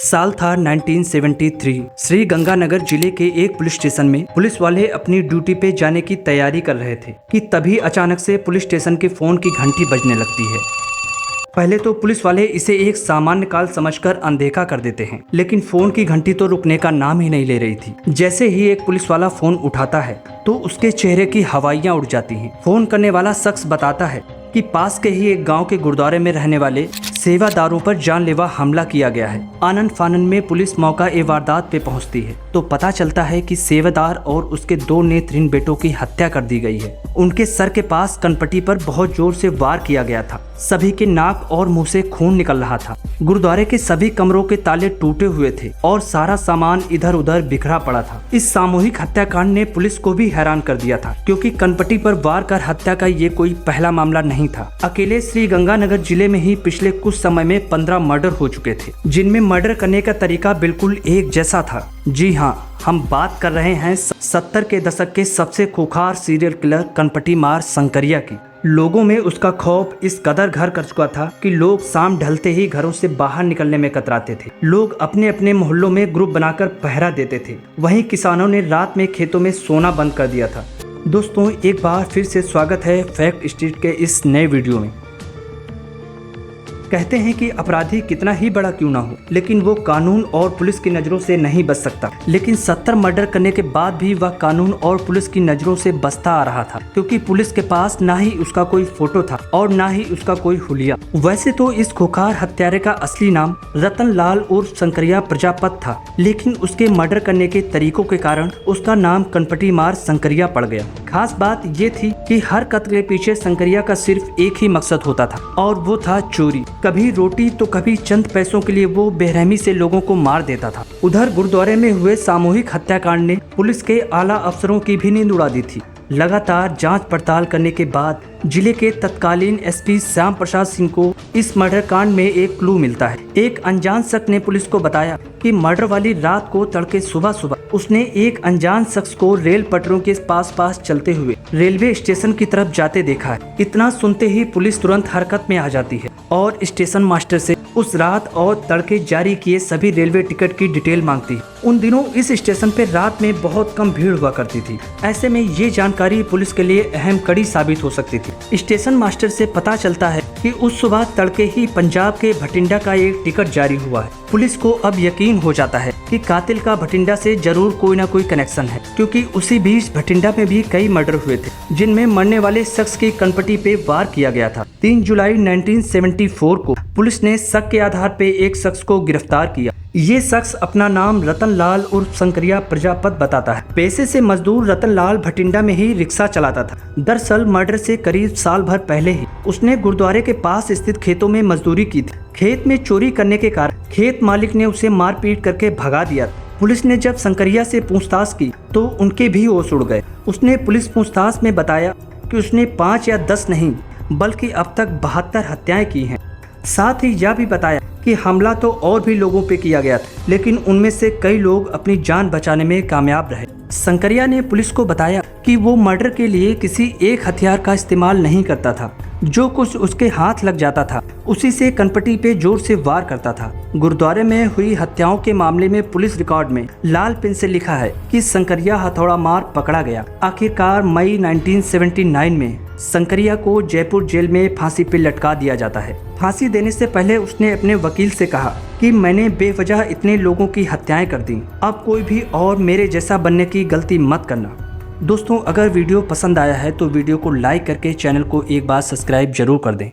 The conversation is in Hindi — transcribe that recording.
साल था 1973। श्री गंगानगर जिले के एक पुलिस स्टेशन में पुलिस वाले अपनी ड्यूटी पे जाने की तैयारी कर रहे थे कि तभी अचानक से पुलिस स्टेशन के फोन की घंटी बजने लगती है। पहले तो पुलिस वाले इसे एक सामान्य कॉल समझकर अनदेखा कर देते हैं, लेकिन फोन की घंटी तो रुकने का नाम ही नहीं ले रही थी। जैसे ही एक पुलिस वाला फोन उठाता है तो उसके चेहरे की हवाइयां उड़ जाती हैं। फोन करने वाला शख्स बताता है कि पास के ही एक गांव के गुरुद्वारे में रहने वाले सेवादारों पर जानलेवा हमला किया गया है। आनन फानन में पुलिस मौका ए वारदात पे पहुंचती है तो पता चलता है कि सेवादार और उसके 2 नेत्रहीन बेटों की हत्या कर दी गई है। उनके सर के पास कनपटी पर बहुत जोर से वार किया गया था। सभी के नाक और मुंह से खून निकल रहा था। गुरुद्वारे के सभी कमरों के ताले टूटे हुए थे और सारा सामान इधर उधर बिखरा पड़ा था। इस सामूहिक हत्याकांड ने पुलिस को भी हैरान कर दिया था, क्योंकि कनपटी पर वार कर हत्या का ये कोई पहला मामला नहीं था। अकेले श्री गंगानगर जिले में ही पिछले कुछ समय में 15 मर्डर हो चुके थे, जिनमें मर्डर करने का तरीका बिल्कुल एक जैसा था। जी हाँ, हम बात कर रहे हैं 70 के दशक के सबसे खूंखार सीरियल किलर कनपटी मार शंकरिया की। लोगों में उसका खौफ इस कदर घर कर चुका था कि लोग शाम ढलते ही घरों से बाहर निकलने में कतराते थे। लोग अपने अपने मोहल्लों में ग्रुप बनाकर पहरा देते थे। वहीं किसानों ने रात में खेतों में सोना बंद कर दिया था। दोस्तों, एक बार फिर से स्वागत है फैक्ट स्ट्रीट के इस नए वीडियो में। कहते हैं कि अपराधी कितना ही बड़ा क्यों ना हो, लेकिन वो कानून और पुलिस की नज़रों से नहीं बच सकता। लेकिन 70 मर्डर करने के बाद भी वह कानून और पुलिस की नज़रों से बचता आ रहा था, क्योंकि पुलिस के पास ना ही उसका कोई फोटो था और ना ही उसका कोई हुलिया। वैसे तो इस खूंखार हत्यारे का असली नाम रतन लाल उर्फ शंकरिया प्रजापत था, लेकिन उसके मर्डर करने के तरीकों के कारण उसका नाम कनपटी मार शंकरिया पड़ गया। खास बात ये थी कि हर कत्ल के पीछे शंकरिया का सिर्फ एक ही मकसद होता था, और वो था चोरी। कभी रोटी तो कभी चंद पैसों के लिए वो बेरहमी से लोगों को मार देता था। उधर गुरुद्वारे में हुए सामूहिक हत्याकांड ने पुलिस के आला अफसरों की भी नींद उड़ा दी थी। लगातार जांच पड़ताल करने के बाद जिले के तत्कालीन एसपी श्याम प्रसाद सिंह को इस मर्डर कांड में एक क्लू मिलता है। एक अनजान शख्स ने पुलिस को बताया कि मर्डर वाली रात को तड़के सुबह उसने एक अनजान शख्स को रेल पटरियों के पास चलते हुए रेलवे स्टेशन की तरफ जाते देखा है। इतना सुनते ही पुलिस तुरंत हरकत में आ जाती है और स्टेशन मास्टर से उस रात और तड़के जारी किए सभी रेलवे टिकट की डिटेल मांगती है। उन दिनों इस स्टेशन पे रात में बहुत कम भीड़ हुआ करती थी। ऐसे में ये जानकारी पुलिस के लिए अहम कड़ी साबित हो सकती थी। स्टेशन मास्टर से पता चलता है कि उस सुबह तड़के ही पंजाब के भटिंडा का एक टिकट जारी हुआ है। पुलिस को अब यकीन हो जाता है कि कातिल का भटिंडा से जरूर कोई ना कोई कनेक्शन है, क्योंकि उसी बीच भटिंडा में भी कई मर्डर हुए थे, जिनमें मरने वाले शख्स की कनपटी पे वार किया गया था। 3 जुलाई 1974 को पुलिस ने शक के आधार पे एक शख्स को गिरफ्तार किया। ये शख्स अपना नाम रतन लाल उर्फ शंकरिया प्रजापत बताता है। पेशे से मजदूर रतन लाल भटिंडा में ही रिक्शा चलाता था। दरअसल मर्डर से करीब साल भर पहले ही उसने गुरुद्वारे के पास स्थित खेतों में मजदूरी की थी। खेत में चोरी करने के कारण खेत मालिक ने उसे मारपीट करके भगा दिया। पुलिस ने जब शंकरिया से पूछताछ की तो उनके भी होश उड़ गए। उसने पुलिस पूछताछ में बताया कि उसने 5 या 10 नहीं बल्कि अब तक 72 हत्याएं की हैं। साथ ही यह भी बताया कि हमला तो और भी लोगों पे किया गया था, लेकिन उनमें से कई लोग अपनी जान बचाने में कामयाब रहे। शंकरिया ने पुलिस को बताया कि वो मर्डर के लिए किसी एक हथियार का इस्तेमाल नहीं करता था। जो कुछ उसके हाथ लग जाता था उसी से कनपटी पे जोर से वार करता था। गुरुद्वारे में हुई हत्याओं के मामले में पुलिस रिकॉर्ड में लाल पेन से लिखा है कि शंकरिया हथौड़ा मार पकड़ा गया। आखिरकार मई 1979 में शंकरिया को जयपुर जेल में फांसी पे लटका दिया जाता है। फांसी देने से पहले उसने अपने वकील से कहा कि मैंने बेवजह इतने लोगों की हत्याएं कर दी, अब कोई भी और मेरे जैसा बनने की गलती मत करना। दोस्तों, अगर वीडियो पसंद आया है तो वीडियो को लाइक करके चैनल को एक बार सब्सक्राइब जरूर कर दें।